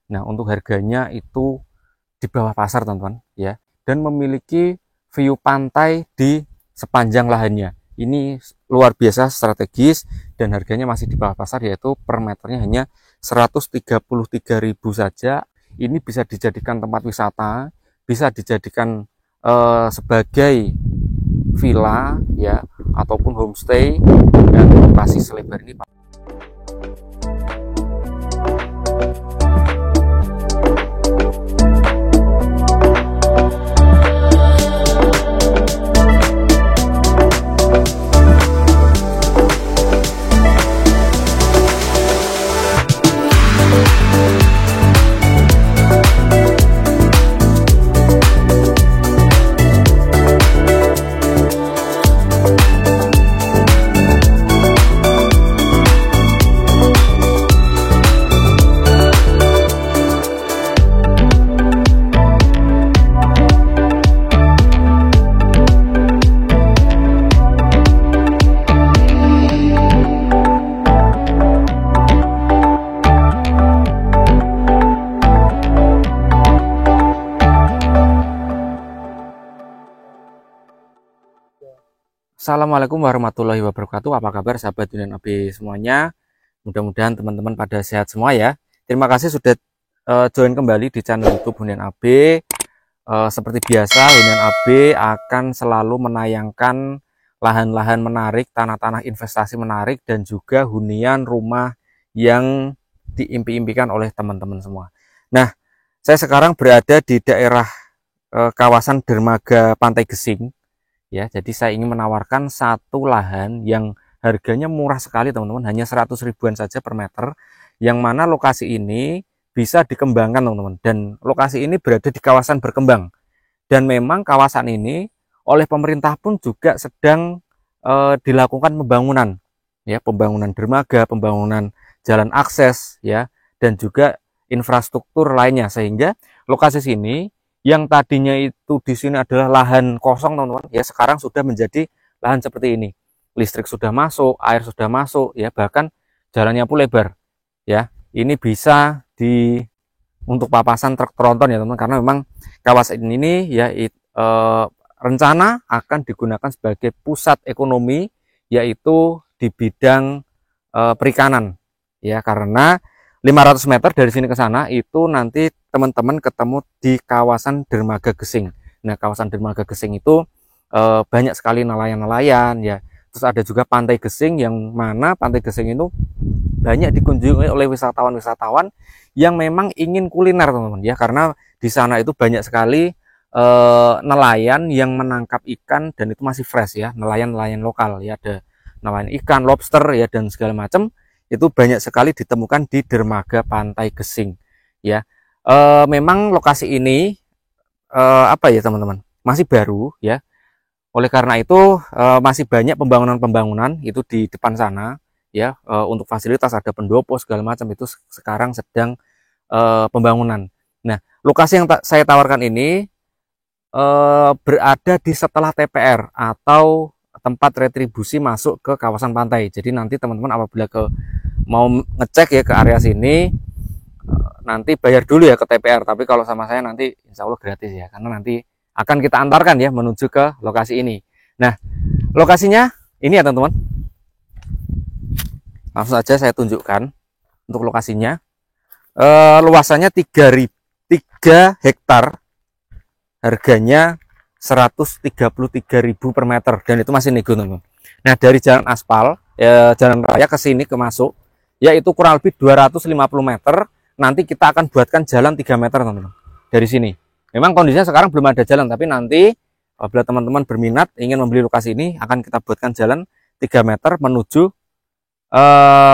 Nah, untuk harganya itu di bawah pasar, teman-teman, ya. Dan memiliki view pantai di sepanjang lahannya. Ini luar biasa strategis dan harganya masih di bawah pasar, yaitu per meternya hanya 133.000 saja. Ini bisa dijadikan tempat wisata, bisa dijadikan sebagai villa ya ataupun homestay, dan lokasi selebar ini Assalamualaikum warahmatullahi wabarakatuh. Apa kabar sahabat Hunian AB semuanya? Mudah-mudahan teman-teman pada sehat semua ya. Terima kasih sudah join kembali di channel YouTube Hunian AB. Seperti biasa, Hunian AB akan selalu menayangkan lahan-lahan menarik, tanah-tanah investasi menarik, dan juga hunian rumah yang diimpi-impikan oleh teman-teman semua. Nah, saya sekarang berada di daerah kawasan dermaga Pantai Gesing. Ya, jadi saya ingin menawarkan satu lahan yang harganya murah sekali, teman-teman, hanya 100 ribuan saja per meter, yang mana lokasi ini bisa dikembangkan, teman-teman, dan lokasi ini berada di kawasan berkembang, dan memang kawasan ini oleh pemerintah pun juga sedang dilakukan pembangunan, ya, pembangunan dermaga, pembangunan jalan akses, ya, dan juga infrastruktur lainnya, sehingga lokasi sini yang tadinya itu di sini adalah lahan kosong, teman-teman, ya sekarang sudah menjadi lahan seperti ini. Listrik sudah masuk, air sudah masuk, ya, bahkan jalannya pun lebar, ya. Ini bisa untuk papasan truk tronton ya, teman-teman, karena memang kawasan ini ya rencana akan digunakan sebagai pusat ekonomi, yaitu di bidang perikanan, ya, karena 500 meter dari sini ke sana itu nanti teman-teman ketemu di kawasan Dermaga Gesing. Nah, kawasan Dermaga Gesing itu banyak sekali nelayan-nelayan, ya. Terus ada juga Pantai Gesing, yang mana Pantai Gesing itu banyak dikunjungi oleh wisatawan-wisatawan yang memang ingin kuliner, teman-teman, ya, karena di sana itu banyak sekali nelayan yang menangkap ikan, dan itu masih fresh, ya, nelayan-nelayan lokal, ya, ada nelayan ikan, lobster, ya, dan segala macam. Itu banyak sekali ditemukan di dermaga Pantai Gesing, ya. Memang lokasi ini apa ya, teman-teman, masih baru, ya. Oleh karena itu masih banyak pembangunan-pembangunan itu di depan sana, ya. Untuk fasilitas ada pendopo segala macam itu sekarang sedang pembangunan. Nah, lokasi yang saya tawarkan ini berada di setelah TPR atau tempat retribusi masuk ke kawasan pantai. Jadi nanti teman-teman apabila mau ngecek ya ke area sini, nanti bayar dulu ya ke TPR. Tapi kalau sama saya nanti insya Allah gratis ya, karena nanti akan kita antarkan ya menuju ke lokasi ini. Nah, lokasinya ini ya, teman-teman. Langsung saja saya tunjukkan untuk lokasinya. Luasannya 3 hektar, harganya 133.000 per meter, dan itu masih nego, teman-teman. Nah, dari jalan aspal, jalan raya ke sini ke masuk, yaitu kurang lebih 250 meter. Nanti kita akan buatkan jalan 3 meter, teman-teman, dari sini. Memang kondisinya sekarang belum ada jalan, tapi nanti apabila teman-teman berminat ingin membeli lokasi ini, akan kita buatkan jalan 3 meter menuju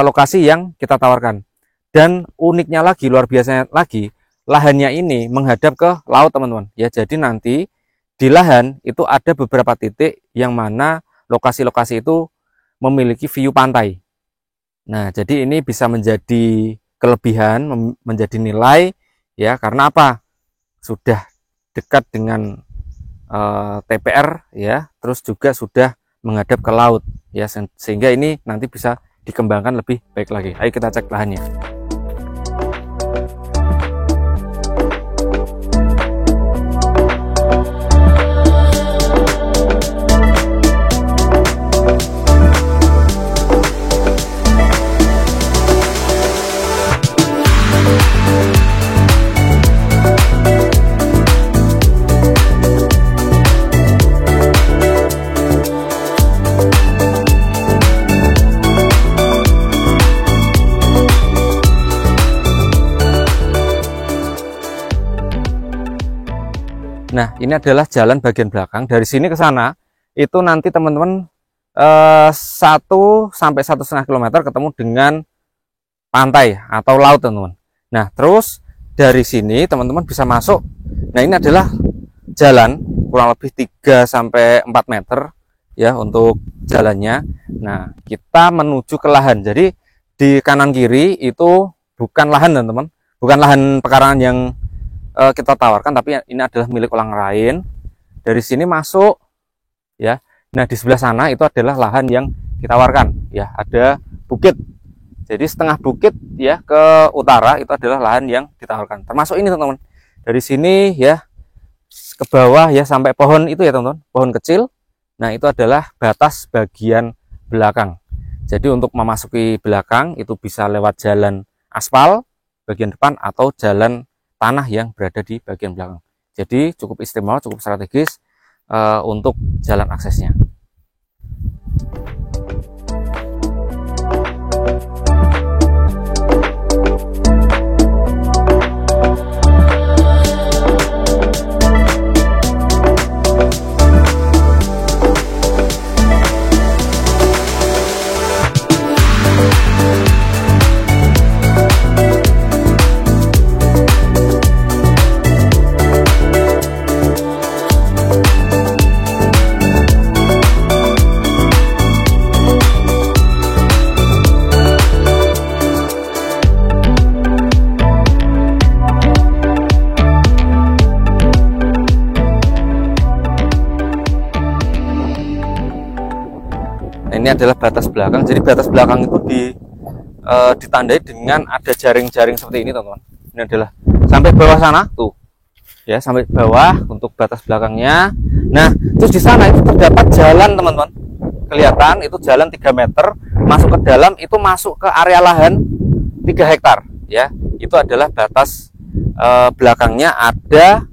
lokasi yang kita tawarkan. Dan uniknya lagi, luar biasanya lagi, lahannya ini menghadap ke laut, teman-teman, ya. Jadi nanti di lahan itu ada beberapa titik yang mana lokasi-lokasi itu memiliki view pantai. Nah, jadi ini bisa menjadi kelebihan, menjadi nilai, ya, karena apa? Sudah dekat dengan TPR, ya, terus juga sudah menghadap ke laut, ya, sehingga ini nanti bisa dikembangkan lebih baik lagi. Ayo kita cek lahannya. Nah, ini adalah jalan bagian belakang. Dari sini ke sana itu nanti teman-teman 1 sampai 1,5 km ketemu dengan pantai atau laut, teman-teman. Nah, terus dari sini teman-teman bisa masuk. Nah, ini adalah jalan kurang lebih 3 sampai 4 meter ya untuk jalannya. Nah, kita menuju ke lahan. Jadi di kanan kiri itu bukan lahan, teman-teman. Bukan lahan pekarangan yang kita tawarkan, tapi ini adalah milik orang lain. Dari sini masuk ya. Nah, di sebelah sana itu adalah lahan yang ditawarkan ya, ada bukit. Jadi setengah bukit ya ke utara itu adalah lahan yang ditawarkan. Termasuk ini, teman-teman. Dari sini ya ke bawah ya sampai pohon itu ya, teman-teman, pohon kecil. Nah, itu adalah batas bagian belakang. Jadi untuk memasuki belakang itu bisa lewat jalan aspal bagian depan atau jalan tanah yang berada di bagian belakang. Jadi cukup istimewa, cukup strategis untuk jalan aksesnya. Ini adalah batas belakang. Jadi batas belakang itu ditandai dengan ada jaring-jaring seperti ini, teman-teman. Ini adalah sampai bawah sana tuh ya, sampai bawah untuk batas belakangnya. Nah, terus di sana itu terdapat jalan, teman-teman. Kelihatan itu jalan 3 meter masuk ke dalam, itu masuk ke area lahan 3 hektar ya. Itu adalah batas belakangnya, ada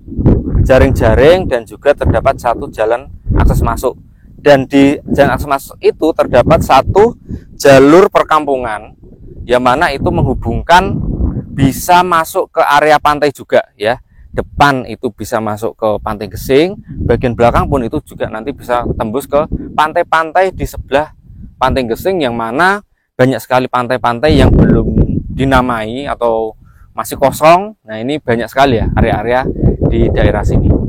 jaring-jaring dan juga terdapat satu jalan akses masuk. Dan di jalan akses masuk itu terdapat satu jalur perkampungan yang mana itu menghubungkan, bisa masuk ke area pantai juga ya. Depan itu bisa masuk ke Pantai Gesing, bagian belakang pun itu juga nanti bisa tembus ke pantai-pantai di sebelah Pantai Gesing, yang mana banyak sekali pantai-pantai yang belum dinamai atau masih kosong. Nah, ini banyak sekali ya area-area di daerah sini.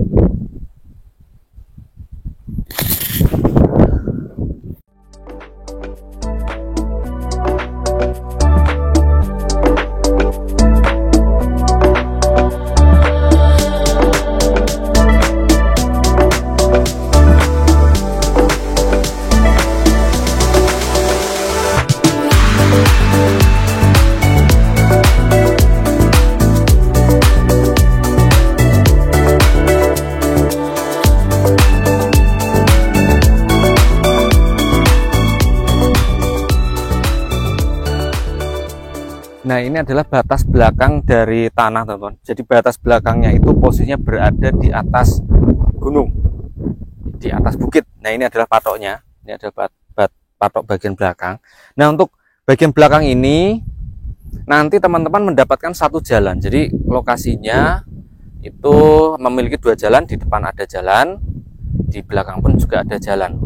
Nah, ini adalah batas belakang dari tanah, teman-teman. Jadi batas belakangnya itu posisinya berada di atas gunung, di atas bukit. Nah, ini adalah patoknya. Ini adalah patok bagian belakang. Nah, untuk bagian belakang ini nanti teman-teman mendapatkan satu jalan. Jadi lokasinya itu memiliki 2 jalan. Di depan ada jalan, di belakang pun juga ada jalan.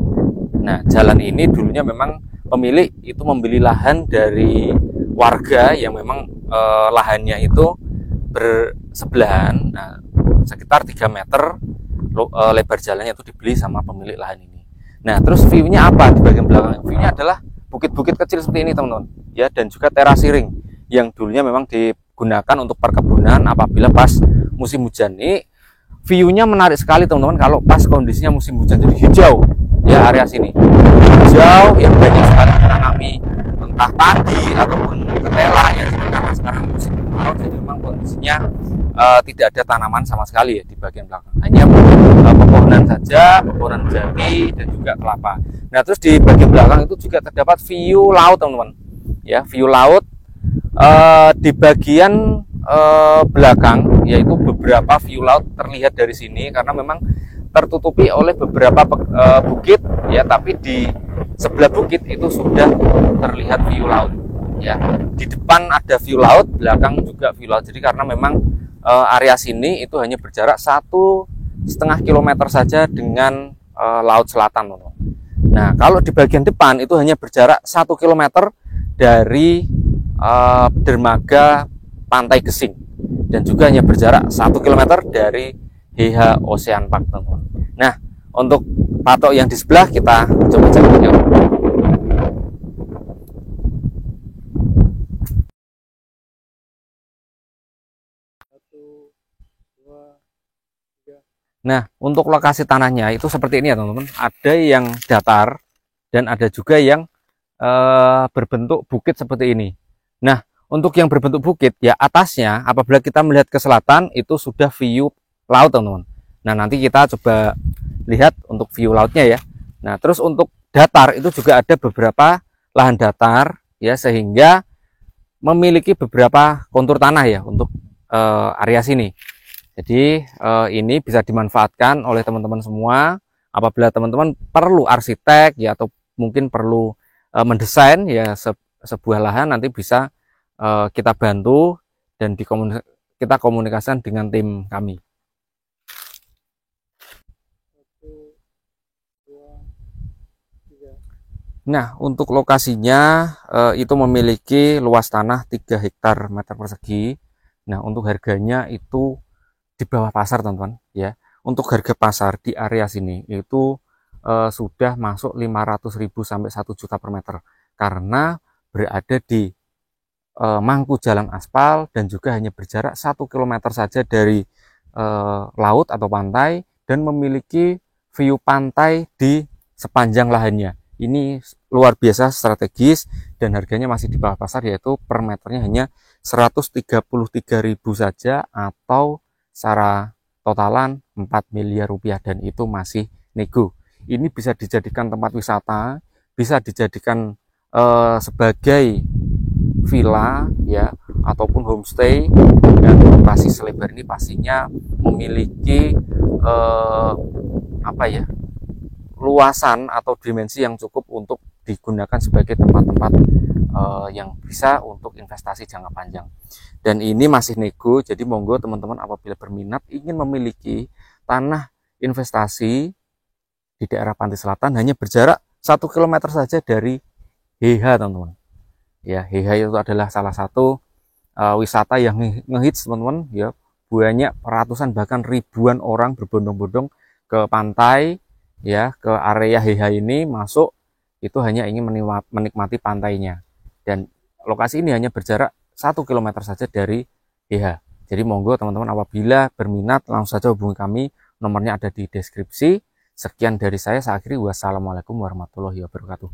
Nah, jalan ini dulunya memang pemilik itu membeli lahan dari warga yang memang lahannya itu bersebelahan. Nah, sekitar 3 meter lebar jalannya itu dibeli sama pemilik lahan ini. Nah, terus view-nya apa di bagian belakang? View-nya adalah bukit-bukit kecil seperti ini, teman-teman ya, dan juga terasiring yang dulunya memang digunakan untuk perkebunan apabila pas musim hujan. Ini view-nya menarik sekali, teman-teman, kalau pas kondisinya musim hujan. Jadi hijau ya, area sini hijau yang banyak sekali menanami entah padi ataupun ketela ya, karena sekarang musim kemarau, jadi memang kondisinya tidak ada tanaman sama sekali ya di bagian belakang, hanya pepohonan saja, pepohonan jati dan juga kelapa. Nah, terus di bagian belakang itu juga terdapat view laut, teman-teman ya, view laut di bagian belakang, yaitu beberapa view laut terlihat dari sini karena memang tertutupi oleh beberapa bukit ya, tapi di sebelah bukit itu sudah terlihat view laut ya. Di depan ada view laut, belakang juga view laut. Jadi karena memang area sini itu hanya berjarak 1,5 kilometer saja dengan laut selatan. Nah, kalau di bagian depan itu hanya berjarak 1 kilometer dari dermaga Pantai Gesing, dan juga hanya berjarak 1 kilometer dari HH Ocean Park, teman-teman. Nah, untuk patok yang di sebelah kita coba cek. Yuk. Nah, untuk lokasi tanahnya itu seperti ini ya, teman-teman. Ada yang datar dan ada juga yang berbentuk bukit seperti ini. Nah, untuk yang berbentuk bukit ya, atasnya apabila kita melihat ke selatan itu sudah view laut, teman-teman. Nah, nanti kita coba lihat untuk view lautnya ya. Nah, terus untuk datar itu juga ada beberapa lahan datar ya, sehingga memiliki beberapa kontur tanah ya untuk area sini. Jadi ini bisa dimanfaatkan oleh teman-teman semua apabila teman-teman perlu arsitek ya, atau mungkin perlu mendesain ya sebuah lahan, nanti bisa kita bantu dan kita komunikasikan dengan tim kami. Nah, untuk lokasinya itu memiliki luas tanah 3 hektar meter persegi. Nah, untuk harganya itu di bawah pasar, teman-teman ya. Untuk harga pasar di area sini itu sudah masuk 500.000 sampai 1 juta per meter, karena berada di mangku jalan aspal dan juga hanya berjarak 1 kilometer saja dari laut atau pantai, dan memiliki view pantai di sepanjang lahannya. Ini luar biasa strategis dan harganya masih di bawah pasar, yaitu per meternya hanya 133.000 saja, atau secara totalan 4 miliar rupiah, dan itu masih nego. Ini bisa dijadikan tempat wisata, bisa dijadikan sebagai villa ya, ataupun homestay, dan lokasi selebar ini pastinya memiliki apa ya, luasan atau dimensi yang cukup untuk digunakan sebagai tempat-tempat yang bisa untuk investasi jangka panjang. Dan ini masih nego, jadi monggo teman-teman apabila berminat ingin memiliki tanah investasi di daerah pantai selatan, hanya berjarak 1 kilometer saja dari HH, teman-teman. Ya, HH itu adalah salah satu wisata yang ngehits, teman-teman ya. Banyak ratusan bahkan ribuan orang berbondong-bondong ke pantai ya, ke area HH ini masuk itu hanya ingin menikmati pantainya, dan lokasi ini hanya berjarak 1 kilometer saja dari HH. Jadi monggo teman-teman apabila berminat langsung saja hubungi kami, nomornya ada di deskripsi. Sekian dari saya akhiri, wassalamualaikum warahmatullahi wabarakatuh.